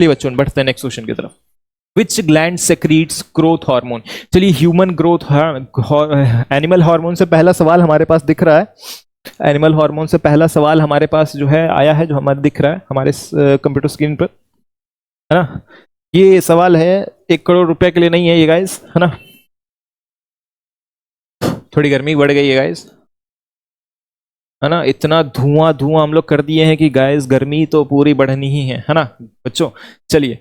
चलिए बच्चों बढ़ते हैं नेक्स्ट क्वेश्चन की तरफ। Which gland secretes growth hormone. चलिए ह्यूमन ग्रोथ एनिमल हार्मोन से पहला सवाल हमारे पास दिख रहा है। एनिमल हार्मोन से पहला सवाल हमारे पास जो है आया है, जो हमारे दिख रहा है हमारे कंप्यूटर स्क्रीन पर, है ना। ये सवाल है 1 करोड़ रुपए के लिए नहीं है ये गाइस, है ना। थोड़ी गर्मी बढ़ गई है गाइस, है ना। इतना धुआं धुआं हम लोग कर दिए हैं कि गाइस गर्मी तो पूरी बढ़नी ही है ना बच्चों। चलिए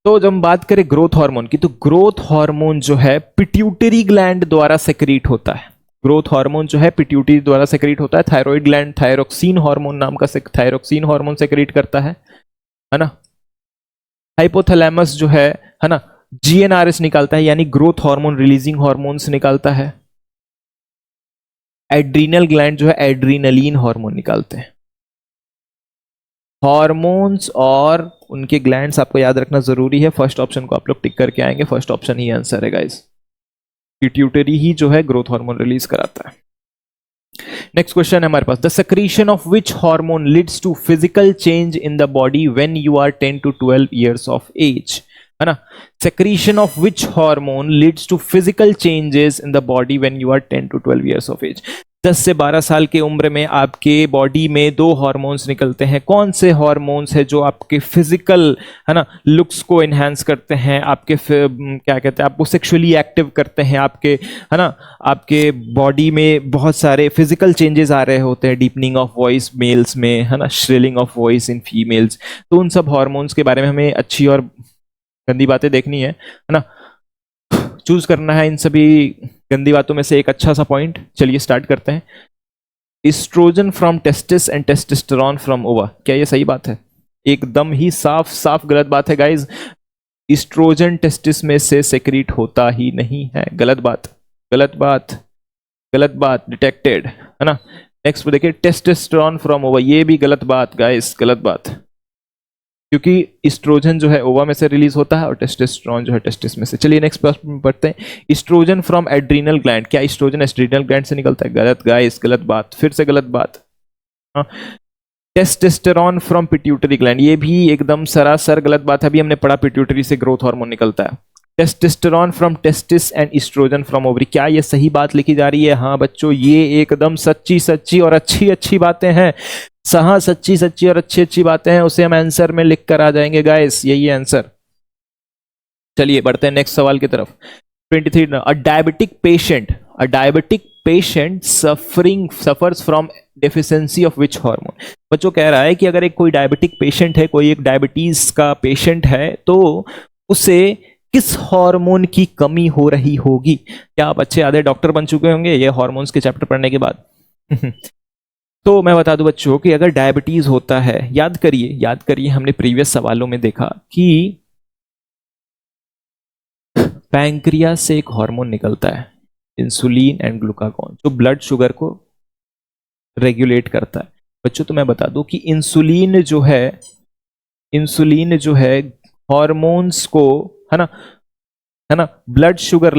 तो जब हम बात करें ग्रोथ हार्मोन की, तो ग्रोथ हार्मोन जो है पिट्यूटरी ग्लैंड द्वारा सेक्रीट होता है। ग्रोथ हार्मोन जो है पिट्यूटरी द्वारा सेक्रीट होता है। थायराइड ग्लैंड थायरोक्सिन हार्मोन नाम का थायरोक्सिन हार्मोन सेक्रीट करता है ना। हाइपोथैलेमस जो है ना, जीएनआरएस निकालता है, यानी ग्रोथ हार्मोन रिलीजिंग हार्मोन्स निकालता है। एड्रीनल ग्लैंड जो है एड्रीनलिन हार्मोन निकालते हैं। हार्मोन्स और उनके ग्लैंड्स आपको याद रखना जरूरी है। फर्स्ट ऑप्शन को आप लोग टिक करके आएंगे, फर्स्ट ऑप्शन ही आंसर है गाइस। पिट्यूटरी ही जो है ग्रोथ हार्मोन रिलीज कराता है। नेक्स्ट क्वेश्चन है हमारे पास, the secretion of which hormone leads to physical change in the body when you are 10 to 12 years of age, है ना। Secretion of which hormone leads to physical changes in the body when you are 10 to 12 years of age। 10 से 12 साल की उम्र में आपके body में 2 hormones निकलते हैं। कौन से हार्मोन्स है जो आपके फिजिकल, है ना, लुक्स को एनहांस करते हैं, आपके क्या कहते हैं, आपको सेक्सुअली एक्टिव करते हैं, आपके, है ना, आपके बॉडी में बहुत सारे फिजिकल चेंजेस आ रहे होते हैं। डीपनिंग ऑफ वॉइस मेल्स में, है ना, श्रिलिंग ऑफ वॉइस इन फीमेल्स। तो उन सब हार्मोन्स के बारे में हमें अच्छी और गंदी बातें देखनी है ना। चूज करना है इन सभी गंदी बातों में से एक अच्छा सा पॉइंट। चलिए स्टार्ट करते हैं। Estrogen from testis and testosterone from ova, क्या ये सही बात है? एकदम ही साफ साफ गलत बात है गाइज। एस्ट्रोजन टेस्टिस में से सेक्रीट होता ही नहीं है। गलत बात, गलत बात, गलत बात डिटेक्टेड, है ना। नेक्स्ट देखिए, टेस्टोस्टेरोन फ्रॉम ओवा, ये भी गलत बात गाइज, गलत बात, क्योंकि एस्ट्रोजन जो है ओवा में से रिलीज होता है और टेस्टोस्टेरोन जो है टेस्टिस में से। चलिए नेक्स्ट प्रश्न पढ़ते हैं। एस्ट्रोजन फ्रॉम एड्रीनल ग्लैंड, क्या एस्ट्रोजन एड्रीनल ग्लैंड से निकलता है? गलत गाइस, गलत बात, फिर से गलत बात। टेस्टोस्टेरोन फ्रॉम पिट्यूटरी ग्लैंड, ये भी एकदम सरासर गलत बात है। अभी हमने पढ़ा पिट्यूटरी से ग्रोथ हार्मोन निकलता है। Testosterone from testis and estrogen from ovary, क्या ये सही बात लिखी जा रही है? हाँ बच्चों, ये एकदम सच्ची सच्ची और अच्छी अच्छी बातें हैं। हाँ, सच्ची सच्ची और अच्छी अच्छी बातें हैं, उसे हम आंसर में लिख कर आ जाएंगे गाइस, यही आंसर। चलिए बढ़ते हैं नेक्स्ट सवाल की तरफ। 23, अ diabetic patient suffers from deficiency of which hormone. बच्चों कह रहा है कि अगर एक कोई डायबिटिक पेशेंट है, कोई एक डायबिटीज का पेशेंट है, तो उसे किस हार्मोन की कमी हो रही होगी? क्या आप अच्छे आधे डॉक्टर बन चुके होंगे ये हार्मोन्स के चैप्टर पढ़ने के बाद? तो मैं बता दूं बच्चों कि अगर डायबिटीज होता है, याद करिए हमने प्रीवियस सवालों में देखा कि पैंक्रियास से एक हार्मोन निकलता है, इंसुलिन एंड ग्लूकागॉन, जो ब्लड शुगर को रेगुलेट करता है। बच्चों तो मैं बता दूं कि इंसुलिन जो है हार्मोन्स को, है ना, ब्लड शुगर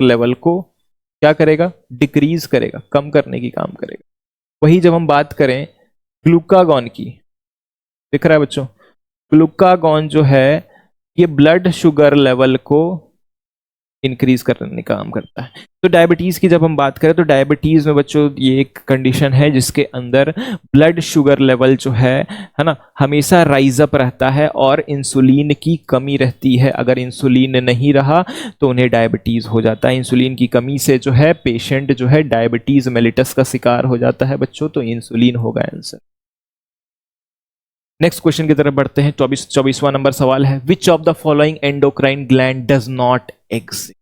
लेवल को क्या करेगा? डिक्रीज करेगा, कम करने की काम करेगा। वही जब हम बात करें ग्लूकागॉन की, दिख रहा है बच्चों, ग्लूकागॉन जो है ये ब्लड शुगर लेवल को इंक्रीज करने का काम करता है। तो डायबिटीज की जब हम बात करें, तो डायबिटीज में बच्चों ये एक कंडीशन है जिसके अंदर ब्लड शुगर लेवल जो है ना, हमेशा राइज अप रहता है और इंसुलिन की कमी रहती है। अगर इंसुलिन नहीं रहा तो उन्हें डायबिटीज हो जाता है। इंसुलिन की कमी से जो है पेशेंट जो है डायबिटीज मेलिटस का शिकार हो जाता है बच्चों, तो इंसुलिन होगा आंसर। नेक्स्ट क्वेश्चन की तरफ बढ़ते हैं। 24वां नंबर सवाल है, which of the following endocrine gland does not exist?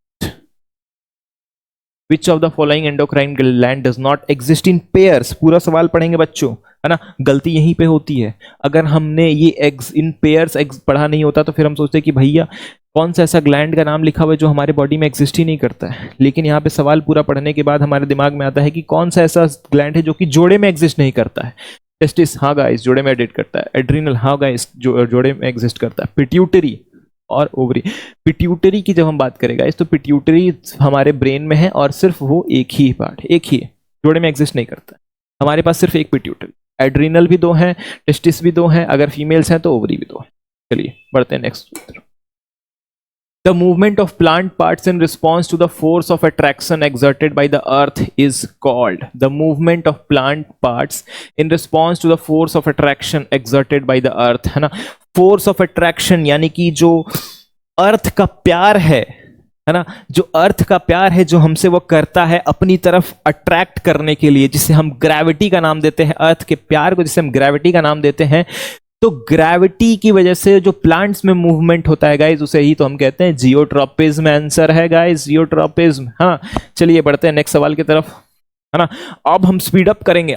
Which of the following endocrine gland does not exist in pairs? पूरा सवाल पढ़ेंगे बच्चों, है ना। गलती यहीं पे होती है, अगर हमने ये एग्स इन पेयर्स पढ़ा नहीं होता तो फिर हम सोचते कि भैया कौन सा ऐसा ग्लैंड का नाम लिखा हुआ है जो हमारे बॉडी में एग्जिस्ट ही नहीं करता है। लेकिन यहाँ पे सवाल पूरा पढ़ने के बाद हमारे दिमाग में आता है कि कौन सा ऐसा ग्लैंड है जो कि जोड़े में एग्जिस्ट नहीं करता है। टेस्टिस, हाँ गाइस, जोड़े में एडिट करता है। एड्रीनल, हाँ गाइस, जोड़े में एग्जिस्ट करता है। पिट्यूटरी और ओवरी, पिट्यूटरी की जब हम बात करें गाइस, तो पिट्यूटरी हमारे ब्रेन में है और सिर्फ वो एक ही पार्ट, एक ही है, जोड़े में एग्जिस्ट नहीं करता है। हमारे पास सिर्फ एक पिट्यूटरी। एड्रीनल भी 2 हैं, टेस्टिस भी 2 हैं, अगर फीमेल्स हैं तो ओवरी भी 2 हैं। चलिए बढ़ते हैं next. The movement of plant parts in response to the force of attraction exerted by the earth is called. The movement of plant parts in response to the force of attraction exerted by the earth, है ना। force of attraction यानी कि जो अर्थ का प्यार है ना, जो अर्थ का प्यार है जो हमसे वो करता है अपनी तरफ अट्रैक्ट करने के लिए, जिसे हम ग्रेविटी का नाम देते हैं, अर्थ के प्यार को जिसे हम ग्रेविटी का नाम देते हैं। तो ग्रेविटी की वजह से जो प्लांट्स में मूवमेंट होता है गाइज, उसे ही तो हम कहते हैं जियोट्रॉपिज्म। आंसर है गाइज जियोट्रॉपिज्म। हाँ चलिए बढ़ते हैं नेक्स्ट सवाल की तरफ, है ना। अब हम स्पीड अप करेंगे,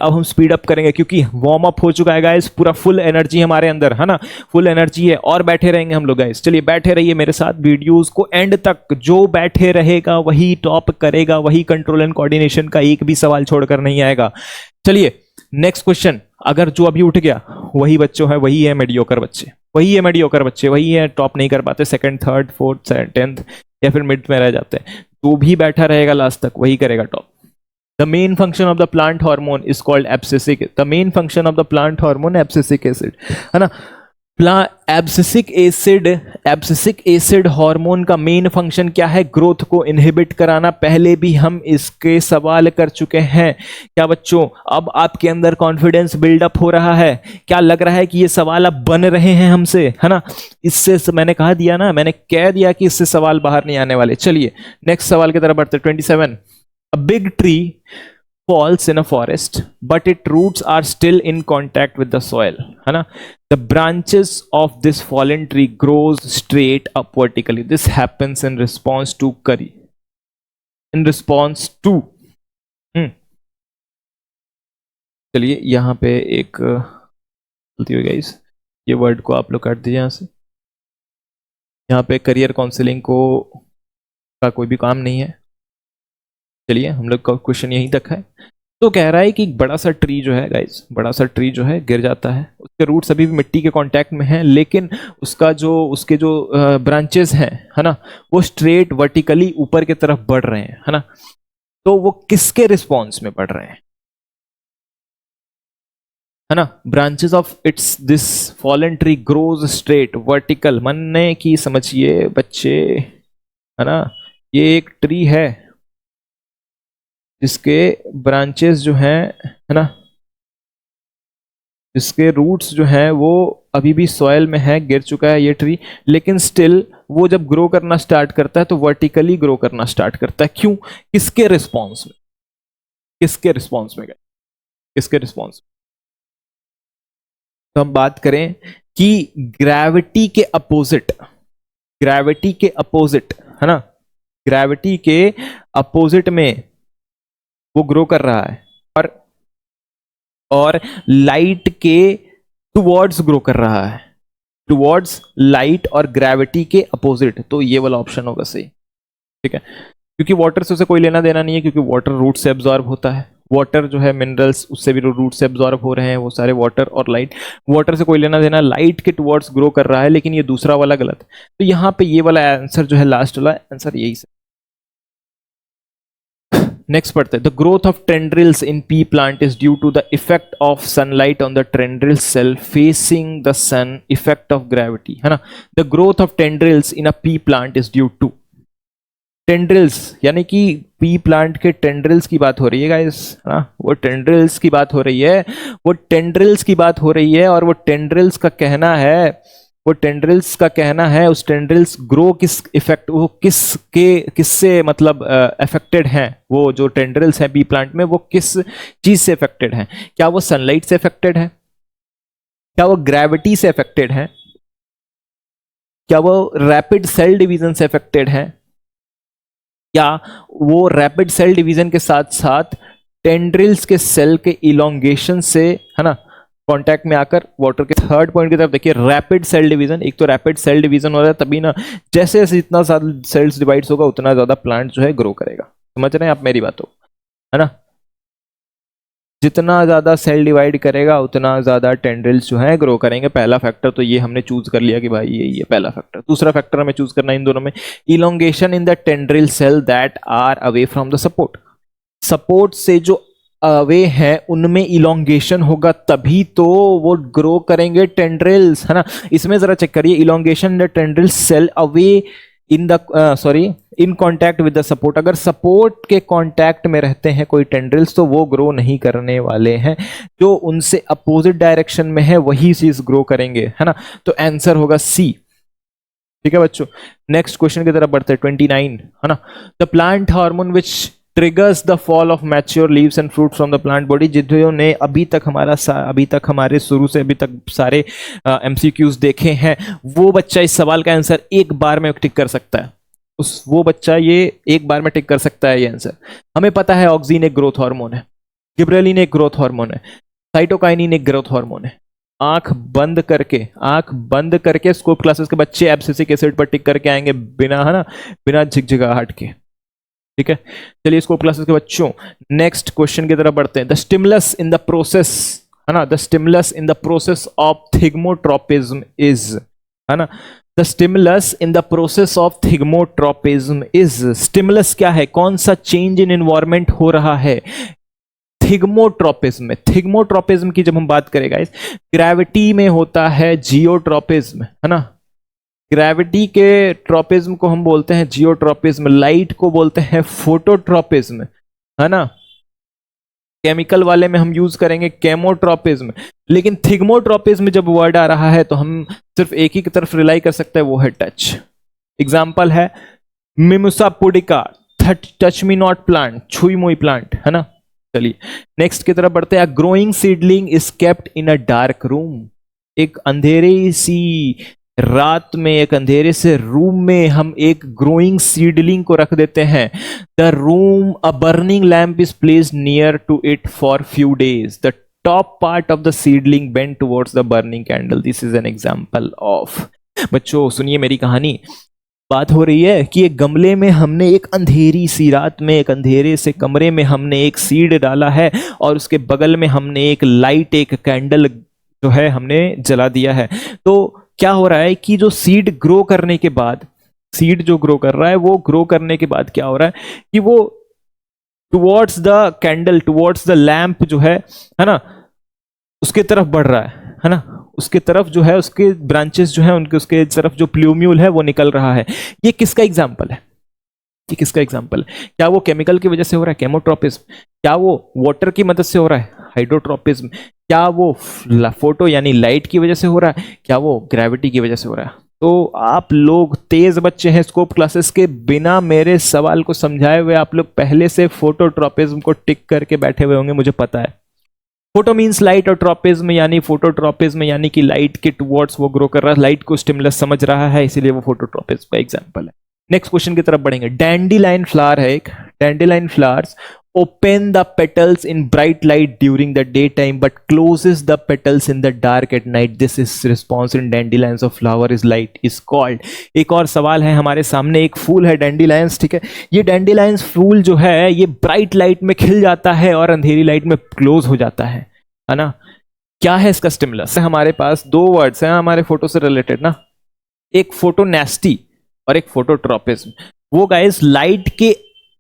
क्योंकि वार्म अप हो चुका है गाइज, पूरा फुल एनर्जी हमारे अंदर, है ना, फुल एनर्जी है और बैठे रहेंगे हम लोग गाइज। चलिए बैठे रहिए मेरे साथ वीडियोस को एंड तक, जो बैठे रहेगा वही टॉप करेगा, वही कंट्रोल एंड कोऑर्डिनेशन का एक भी सवाल छोड़कर नहीं आएगा। चलिए नेक्स्ट क्वेश्चन, अगर जो अभी उठ गया वही बच्चों है, वही है मेडियोकर बच्चे, वही है टॉप नहीं कर पाते, सेकंड, थर्ड, फोर्थ, 10th या फिर मिड में रह जाते हैं, तो भी बैठा रहेगा लास्ट तक, वही करेगा top. The main function of the plant hormone is called abscisic. The main function of the plant hormone abscisic acid, है ना। एब्सिसिक एसिड हार्मोन का मेन फंक्शन क्या है? ग्रोथ को इनहिबिट कराना। पहले भी हम इसके सवाल कर चुके हैं क्या बच्चों? अब आपके अंदर कॉन्फिडेंस बिल्डअप हो रहा है, क्या लग रहा है कि ये सवाल अब बन रहे हैं हमसे, है ना। इससे मैंने कह दिया कि इससे सवाल बाहर नहीं आने वाले। चलिए नेक्स्ट सवाल की तरफ बढ़ते। 27, a big tree falls in a forest but its roots are still in contact with the soil, है ना। The branches of this fallen tree grows straight up vertically. This happens in response to चलिए यहाँ पे एक गलती हो गई, ये वर्ड को आप लोग काट दीजिए यहाँ से। यहाँ पे करियर काउंसलिंग का कोई भी काम नहीं है। चलिए हम लोग का क्वेश्चन यहीं तक है। तो कह रहा है कि बड़ा सा ट्री जो है गाइस, गिर जाता है, उसके रूट्स अभी भी मिट्टी के कांटेक्ट में हैं, लेकिन उसके जो ब्रांचेस हैं, है ना, वो स्ट्रेट वर्टिकली ऊपर की तरफ बढ़ रहे हैं, है ना। तो वो किसके रिस्पॉन्स में बढ़ रहे हैं, है ना। Branches of this fallen tree grows straight vertical, मानने की समझिए बच्चे, है ना। ये एक ट्री है जिसके ब्रांचेस जो हैं, है ना, जिसके रूट्स जो हैं वो अभी भी सॉइल में है, गिर चुका है ये ट्री, लेकिन स्टिल वो जब ग्रो करना स्टार्ट करता है तो वर्टिकली ग्रो करना स्टार्ट करता है। क्यों? किसके रिस्पॉन्स में? तो हम बात करें कि ग्रेविटी के अपोजिट, है ना, ग्रेविटी के अपोजिट में वो ग्रो कर रहा है और लाइट के टुवर्ड्स ग्रो कर रहा है, टुवर्ड्स लाइट और ग्रेविटी के अपोजिट। तो ये वाला ऑप्शन होगा सही, ठीक है, क्योंकि वाटर से उसे कोई लेना देना नहीं है, क्योंकि वाटर रूट से एब्जॉर्ब होता है। वाटर जो है मिनरल्स, उससे भी रूट से एब्जॉर्ब हो रहे हैं वो सारे, वाटर और लाइट। वाटर से कोई लेना देना, लाइट के टुवर्ड्स ग्रो कर रहा है, लेकिन ये दूसरा वाला गलत। तो यहाँ पे ये वाला आंसर जो है, लास्ट वाला आंसर यही से। नेक्स्ट पढ़ते हैं। The growth of tendrils in pea plant is due to the effect of sunlight on the tendril cell facing the sun, effect of gravity, है ना। The growth of tendrils in a pea plant is due to tendrils, यानी कि P plant के tendrils की बात हो रही है गाइस, है ना। वो टेंड्रिल्स की बात हो रही है, और वो टेंड्रिल्स का कहना है, उस टेंड्रिल्स ग्रो किससे मतलब अफेक्टेड हैं, वो जो टेंड्रिल्स हैं बी प्लांट में, वो किस चीज से अफेक्टेड हैं? क्या वो सनलाइट से अफेक्टेड है? क्या वो ग्रेविटी से अफेक्टेड है? क्या वो रैपिड सेल डिवीजन से अफेक्टेड है? क्या वो रैपिड सेल डिवीजन के साथ साथ टेंड्रिल्स के सेल के इलोंगेशन से, है ना, कांटेक्ट में आकर वाटर के थर्ड पॉइंट की तरफ देखिए, रैपिड सेल डिवीजन। एक तो रैपिड सेल डिवीजन हो रहा है तभी ना, जैसे जैसे जितना ज्यादा सेल्स डिवाइड्स होगा उतना ज्यादा प्लांट जो है ग्रो करेगा। समझ रहे हैं आप मेरी बात को, है ना। जितना ज्यादा सेल डिवाइड करेगा उतना ज्यादा टेंड्रिल्स जो है ग्रो करेंगे। पहला फैक्टर तो ये हमने चूज कर लिया कि भाई ये पहला फैक्टर। दूसरा फैक्टर हमें चूज करना है इन दोनों में, elongation in the tendril cell that are away from the support. Support से जो अवे हैं उनमें इलोंगेशन होगा, तभी तो वो ग्रो करेंगे टेंड्रिल्स, है ना। इसमें जरा चेक करिए, elongation the tendril cell away in the in contact with the support. अगर सपोर्ट के कांटेक्ट में रहते हैं कोई टेंड्रिल्स तो वो ग्रो नहीं करने वाले हैं, जो उनसे अपोजिट डायरेक्शन में है वही चीज ग्रो करेंगे, है ना। तो आंसर होगा सी। ठीक है बच्चों, नेक्स्ट क्वेश्चन की तरफ बढ़ते हैं 29, है ना। The plant hormone which triggers the fall of mature leaves and fruit from the plant body. जिन्होंने अभी तक हमारे शुरू से अभी तक सारे एमसीक्यूज देखे हैं, वो बच्चा इस सवाल का आंसर एक बार में टिक कर सकता है। वो बच्चा ये एक बार में टिक कर सकता है ये आंसर। हमें पता है ऑक्सीन एक ग्रोथ हार्मोन है, गिबरेलिन एक ग्रोथ हार्मोन है, साइटोकाइनिन एक ग्रोथ हार्मोन है। आंख बंद करके स्कोप क्लासेस के बच्चे एब्सिसिक एसिड पर टिक करके आएंगे बिना, है ना, बिना झिकझिकाहट के। ठीक है, चलिए स्कोप क्लासेस के बच्चों नेक्स्ट क्वेश्चन की तरफ बढ़ते हैं। The stimulus in the process, है ना, the stimulus in the process of thigmotropism is, है ना। The stimulus in the process of thigmotropism is. Stimulus क्या है, कौन सा चेंज इन एनवायरमेंट हो रहा है थिग्मोट्रोपिज्म में। थिग्मोट्रोपिज्म की जब हम बात करेंगे, ग्रेविटी में होता है जियोट्रोपिज्म, है ना। ग्रेविटी के ट्रोपिज्म को हम बोलते हैं जियोट्रोपिज्म, लाइट को बोलते हैं फोटोट्रोपिज्म, है ना। केमिकल वाले में हम यूज करेंगे केमोट्रोपिज्म, लेकिन थिग्मोट्रोपिज्म जब वर्ड आ रहा है तो हम सिर्फ एक ही की तरफ रिलाई कर सकते हैं, वो है टच। एग्जाम्पल है Mimosa pudica, touch me not plant, छुई मुई प्लांट, है ना। चलिए नेक्स्ट की तरफ बढ़ते हैं। Growing seedling is kept in a dark room. एक अंधेरे सी रात में, एक अंधेरे से रूम में हम एक ग्रोइंग सीडलिंग को रख देते हैं। The room, a burning lamp is placed near to it for few days. The top part of the seedling bend towards the burning candle. This is an example of. बच्चों सुनिए मेरी कहानी। बात हो रही है कि एक गमले में हमने एक अंधेरी सी रात में, एक अंधेरे से कमरे में हमने एक सीड डाला है, और उसके बगल में हमने एक लाइट, एक कैंडल जो है हमने जला दिया है। तो क्या हो रहा है कि जो सीड ग्रो करने के बाद, सीड जो ग्रो कर रहा है, वो ग्रो करने के बाद क्या हो रहा है कि वो towards the candle, towards the lamp जो है ना, उसके तरफ बढ़ रहा है ना। उसके तरफ जो है, उसके ब्रांचेस जो है उनके, उसके तरफ जो प्लूम्यूल है वो निकल रहा है। ये किसका एग्जाम्पल है? ये किसका एग्जाम्पल है? क्या वो केमिकल की वजह से हो रहा है, केमोट्रोपिज्म? क्या वो वाटर की मदद से हो रहा है, हाइड्रोट्रोपिज्म? क्या वो फोटो यानी लाइट की वजह से हो रहा है? क्या वो ग्रेविटी की वजह से हो रहा है? तो आप लोग तेज बच्चे हैं, स्कोप क्लासेस के बिना मेरे सवाल को समझाए हुए आप लोग पहले से फोटोट्रोपिज्म को टिक करके बैठे हुए होंगे, मुझे पता है। फोटो मीन्स लाइट, और ट्रोपिज्म यानी फोटोट्रोपिज्म यानी कि लाइट के टुवर्ड्स वो ग्रो कर रहा है, लाइट को स्टिमुलस समझ रहा है, इसीलिए वो फोटोट्रोपिज्म का एग्जांपल है। नेक्स्ट क्वेश्चन की तरफ बढ़ेंगे। डैंडीलाइन फ्लावर है एक। डैंडीलाइन flowers open the petals in bright light during the daytime but closes the petals in the dark at night. This is response in dandelions of flower is light is called. एक और सवाल है हमारे सामने। एक फूल है डैंडीलाइंस, ठीक है। ये डैंडीलाइंस फूल जो है ये ब्राइट लाइट में खिल जाता है और अंधेरी लाइट में क्लोज हो जाता है ना। क्या है इसका स्टिमुलस? हमारे पास दो वर्ड्स हैं हमारे फोटो से रिलेटेड ना, एक फोटोनेस्टी और एक फोटोट्रोपिज्म। वो गाइस लाइट के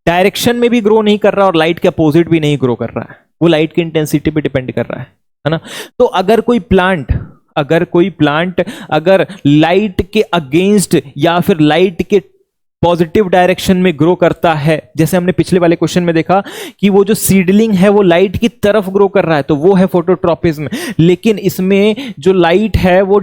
डायरेक्शन में भी ग्रो नहीं कर रहा और लाइट के अपोजिट भी नहीं ग्रो कर रहा है, वो लाइट की इंटेंसिटी पे डिपेंड कर रहा है ना। तो अगर कोई प्लांट अगर लाइट के अगेंस्ट या फिर लाइट के पॉजिटिव डायरेक्शन में ग्रो करता है, जैसे हमने पिछले वाले क्वेश्चन में देखा कि वो जो सीडलिंग है वो लाइट की तरफ ग्रो कर रहा है, तो वो है फोटोट्रोपिज्म। लेकिन इसमें जो लाइट है वो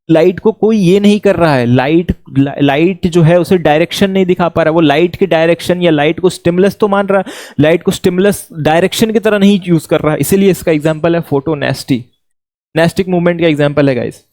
लाइट को कोई ये नहीं कर रहा है, लाइट जो है उसे डायरेक्शन नहीं दिखा पा रहा है, वो लाइट की डायरेक्शन या लाइट को स्टिमुलस तो मान रहा है, लाइट को स्टिमुलस डायरेक्शन की तरह नहीं यूज कर रहा है, इसीलिए इसका एग्जांपल है फोटोनेस्टी। नेस्टिक मूवमेंट का एग्जांपल है गाइस।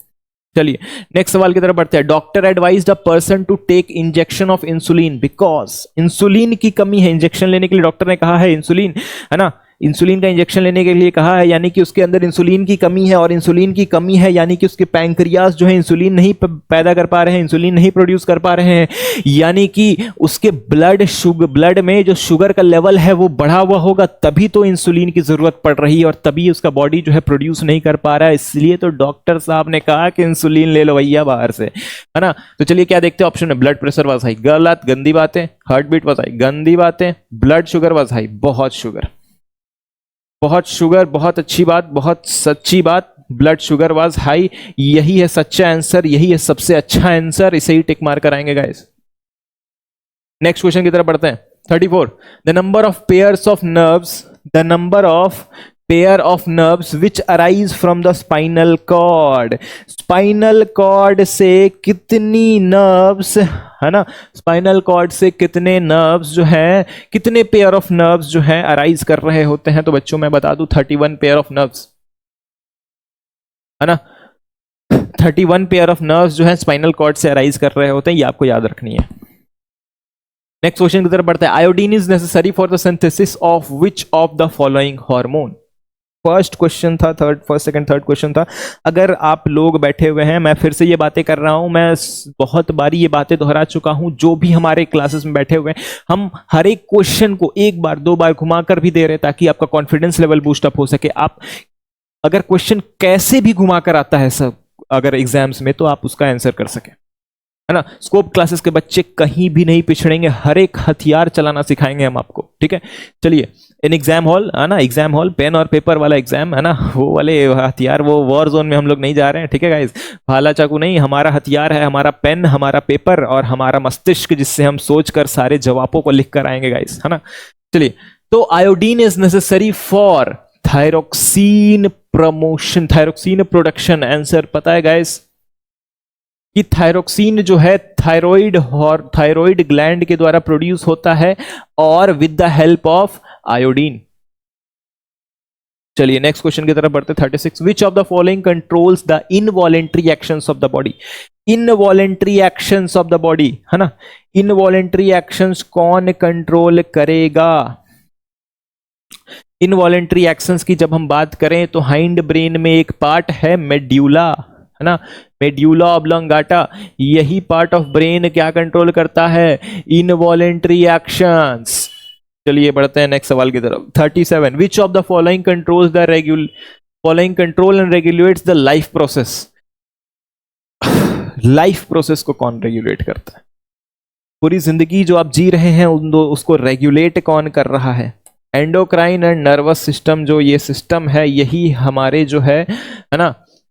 चलिए नेक्स्ट सवाल की तरफ बढ़ते हैं। Doctor advised a person to take injection of insulin because insulin की कमी है। इंजेक्शन लेने के लिए डॉक्टर ने कहा है इंसुलिन, है ना, इंसुलिन का इंजेक्शन लेने के लिए कहा है, यानी कि उसके अंदर इंसुलिन की कमी है, और इंसुलिन की कमी है यानी कि उसके पैंक्रियास जो है इंसुलिन नहीं पैदा कर पा रहे हैं, इंसुलिन नहीं प्रोड्यूस कर पा रहे हैं, यानी कि उसके ब्लड में जो शुगर का लेवल है वो बढ़ा हुआ होगा, तभी तो इंसुलिन की जरूरत पड़ रही है और तभी उसका बॉडी जो है प्रोड्यूस नहीं कर पा रहा है। इसलिए तो डॉक्टर साहब ने कहा कि इंसुलिन ले लो भैया बाहर से, है ना। तो चलिए क्या देखते हैं ऑप्शन में। ब्लड प्रेशर वाज हाई, गलत, गंदी बातें। हार्ट बीट वाज हाई, गंदी बातें। ब्लड शुगर वाज हाई, बहुत शुगर। बहुत शुगर, बहुत अच्छी बात, बहुत सच्ची बात, ब्लड शुगर वाज हाई, यही है सच्चा आंसर, यही है सबसे अच्छा आंसर, इसे ही टिक मार कराएंगे गाइस। नेक्स्ट क्वेश्चन की तरफ बढ़ते हैं। 34, the number of pairs of nerves, the number of pair of nerves which arise from the spinal cord, spinal cord से कितनी नर्व्स, है ना, स्पाइनल कॉर्ड से कितने नर्व्स जो हैं, कितने पेयर ऑफ नर्व्स जो हैं अराइज कर रहे होते हैं। तो बच्चों मैं बता दूं 31 पेयर ऑफ नर्व्स, है ना, 31 पेयर ऑफ नर्व्स जो है स्पाइनल कॉर्ड से अराइज कर रहे होते हैं, ये आपको याद रखनी है। नेक्स्ट क्वेश्चन की तरफ बढ़ते हैं। Iodine is necessary for the synthesis of which of the following hormone. First question था, फर्स्ट सेकंड थर्ड क्वेश्चन था। अगर आप लोग बैठे हुए हैं, मैं फिर से ये बातें कर रहा हूं, मैं बहुत बारी ये बातें दोहरा चुका हूं, जो भी हमारे क्लासेस में बैठे हुए हैं, हम हर एक क्वेश्चन को एक बार दो बार घुमा कर भी दे रहे ताकि आपका कॉन्फिडेंस लेवल बूस्ट अप हो सके। आप अगर क्वेश्चन कैसे भी घुमा कर आता है सब अगर एग्जाम्स में, तो आप उसका आंसर कर सके, है ना। स्कोप क्लासेस के बच्चे कहीं भी नहीं पिछड़ेंगे, हर एक हथियार चलाना सिखाएंगे हम आपको, ठीक है। चलिए, इन एग्जाम हॉल, है ना, एग्जाम हॉल पेन और पेपर वाला एग्जाम, है ना, वो वाले हथियार, वो वॉर जोन में हम लोग नहीं जा रहे हैं, ठीक है गाइस। भाला चाकू नहीं, हमारा हथियार है हमारा पेन, हमारा पेपर और हमारा मस्तिष्क, जिससे हम सोचकर सारे जवाबों को लिख कर आएंगे गाइस, है ना। चलिए, तो iodine is necessary for thyroxine promotion, thyroxine production. Answer पता है गाइस कि थायरोक्सिन जो है थायराइड और थायराइड ग्लैंड के द्वारा प्रोड्यूस होता है और with the help of iodine. चलिए नेक्स्ट क्वेश्चन की तरफ बढ़ते। 36, which of the following controls the involuntary actions of the body. Involuntary actions of the body, है ना, इनवॉलेंट्री एक्शंस कौन कंट्रोल करेगा। इनवॉलेंट्री एक्शंस की जब हम बात करें तो हाइंड ब्रेन में एक पार्ट है मेड्यूला, है ना, मेड्यूला ऑब्लोंगाटा, यही पार्ट ऑफ ब्रेन क्या कंट्रोल करता है, इनवॉलेंट्री एक्शंस। चलिए बढ़ते हैं नेक्स्ट सवाल की तरफ। 37, which of the following controls the following control and regulates the life process. Life process को कौन रेगुलेट करता है, पूरी जिंदगी जो आप जी रहे हैं उसको रेगुलेट कौन कर रहा है। एंडोक्राइन एंड नर्वस सिस्टम, जो ये सिस्टम है, यही हमारे जो है ना,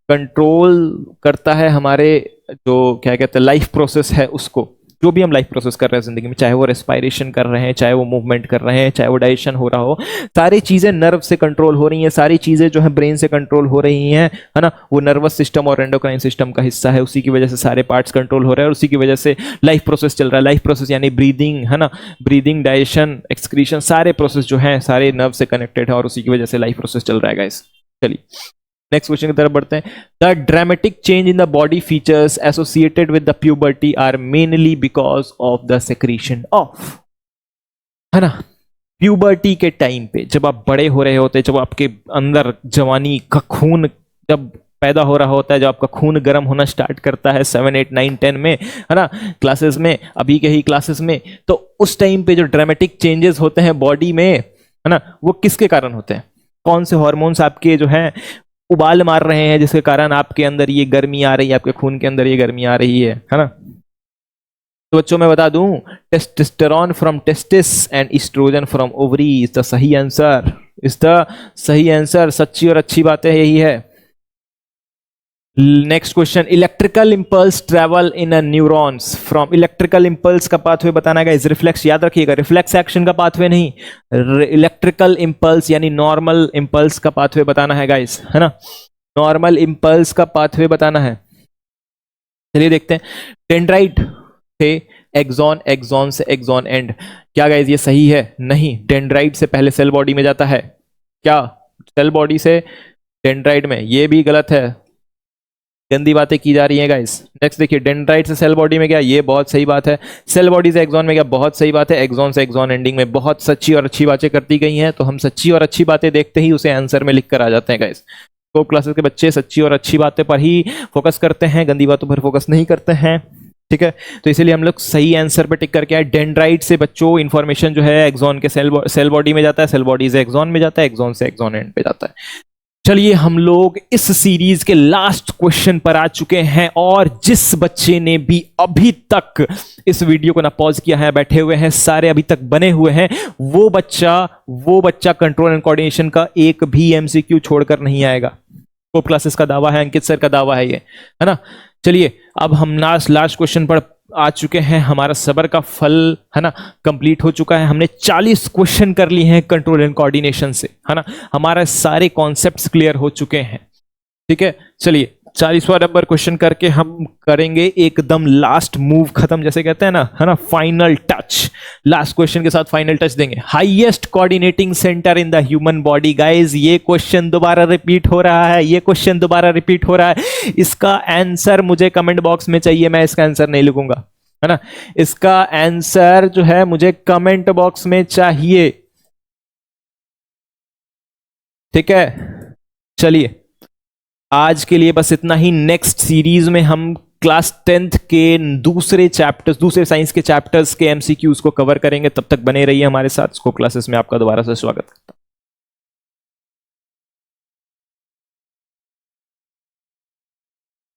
कंट्रोल करता है हमारे जो क्या कहते हैं लाइफ प्रोसेस है उसको, जो भी हम लाइफ प्रोसेस कर रहे हैं जिंदगी में, चाहे वो रेस्पिरेशन कर रहे हैं, चाहे वो मूवमेंट कर रहे हैं, चाहे वो डाइजेशन हो रहा हो, सारी चीजें नर्व से कंट्रोल हो रही हैं, सारी चीजें जो है ब्रेन से कंट्रोल हो रही हैं, है ना। वो नर्वस सिस्टम और एंडोक्राइन सिस्टम का हिस्सा है, उसी की वजह से सारे पार्ट्स कंट्रोल हो रहे हैं और उसी की वजह से लाइफ प्रोसेस चल रहा है। लाइफ प्रोसेस यानी ब्रीदिंग, है ना, ब्रीदिंग, डाइजेशन, एक्सक्रीशन, सारे प्रोसेस जो है सारे नर्व से कनेक्टेड है और उसी की वजह से लाइफ प्रोसेस चल रहा है गाइस। चलिए नेक्स्ट क्वेश्चन की तरफ बढ़ते हैं। The dramatic change in the body features associated with the puberty are mainly because of the secretion of, है ना। प्यूबर्टी के टाइम पे जब आप बड़े हो रहे होते, जब आपके अंदर जवानी का खून जब पैदा हो रहा होता है, जब आपका खून गर्म होना स्टार्ट करता है 7, 8, 9, 10 में, है ना, क्लासेस में, अभी के ही क्लासेस में, तो उस टाइम पे जो ड्रामेटिक चेंजेस होते हैं बॉडी में, है ना, वो किसके कारण होते हैं, कौन से हार्मोन्स आपके जो है उबाल मार रहे हैं जिसके कारण आपके अंदर ये गर्मी आ रही है, आपके खून के अंदर ये गर्मी आ रही है ना। तो बच्चों मैं बता दूं, testosterone from testis and estrogen from ovary is the सही आंसर, इज द सही आंसर। सच्ची और अच्छी बात है, यही है। Next question, electrical impulse travel in neurons from, electrical impulse का पाथवे बताना है गाइस, रिफ्लेक्स याद रखिएगा, रिफ्लेक्स एक्शन का पाथवे नहीं, इलेक्ट्रिकल इंपल्स यानी नॉर्मल इंपल्स का पाथवे बताना है गाइस, है ना, नॉर्मल इंपल्स का पाथवे बताना है। चलिए देखते हैं। डेंड्राइट से एक्सॉन, एक्सॉन से एक्सॉन एंड, क्या गाइस ये सही है? नहीं, डेंड्राइट से पहले सेल बॉडी में जाता है, क्या सेल बॉडी से डेंड्राइट में, ये भी गलत है, गंदी बातें की जा रही हैं गाइस। नेक्स्ट देखिए, डेंड्राइट से सेल बॉडी में गया, ये बहुत सही बात है। सेल बॉडी से एक्सॉन में गया, बहुत सही बात है। एक्सॉन से एक्सॉन एंडिंग में, बहुत सच्ची और अच्छी बातें करती गई हैं। तो हम सच्ची और अच्छी बातें देखते ही उसे आंसर में लिख कर आ जाते हैं गाइस। तो क्लासेस के बच्चे सच्ची और अच्छी बातें पर ही फोकस करते हैं, गंदी बातों पर फोकस नहीं करते हैं, ठीक है। तो इसीलिए हम लोग सही आंसर पे टिक करके आए। डेंड्राइट से बच्चों इन्फॉर्मेशन जो है एक्सॉन के सेल बॉडी में जाता है, सेल बॉडी से एक्सॉन में जाता है, एक्सॉन से एक्सॉन एंड पे जाता है। चलिए हम लोग इस सीरीज के लास्ट क्वेश्चन पर आ चुके हैं, और जिस बच्चे ने भी अभी तक इस वीडियो को ना पॉज किया है, बैठे हुए हैं सारे अभी तक बने हुए हैं, वो बच्चा कंट्रोल एंड कोऑर्डिनेशन का एक भी एमसीक्यू छोड़कर नहीं आएगा। स्कोप क्लासेस का दावा है, अंकित सर का दावा है ये, है ना। चलिए अब हम लास्ट क्वेश्चन पर आ चुके हैं, हमारा सबर का फल है ना कंप्लीट हो चुका है। हमने 40 क्वेश्चन कर लिए हैं कंट्रोल एंड कोऑर्डिनेशन से, है ना। हमारे सारे कॉन्सेप्ट्स क्लियर हो चुके हैं, ठीक है। चलिए 40वां नंबर क्वेश्चन करके हम करेंगे एकदम लास्ट मूव खत्म, जैसे कहते हैं ना, है ना, फाइनल टच। लास्ट क्वेश्चन के साथ फाइनल टच देंगे। Highest coordinating centre in the human body. Guys ये क्वेश्चन दोबारा रिपीट हो रहा है, ये क्वेश्चन दोबारा रिपीट हो रहा है। इसका आंसर मुझे कमेंट बॉक्स में चाहिए, मैं इसका आंसर नहीं लिखूंगा, है ना। इसका आंसर जो है मुझे कमेंट बॉक्स में चाहिए, ठीक है। चलिए आज के लिए बस इतना ही। नेक्स्ट सीरीज में हम क्लास 10th के दूसरे साइंस के चैप्टर्स के एमसीक्यूज को कवर करेंगे। तब तक बने रहिए हमारे साथ। स्कोप क्लासेस में आपका दोबारा से स्वागत करता हूं।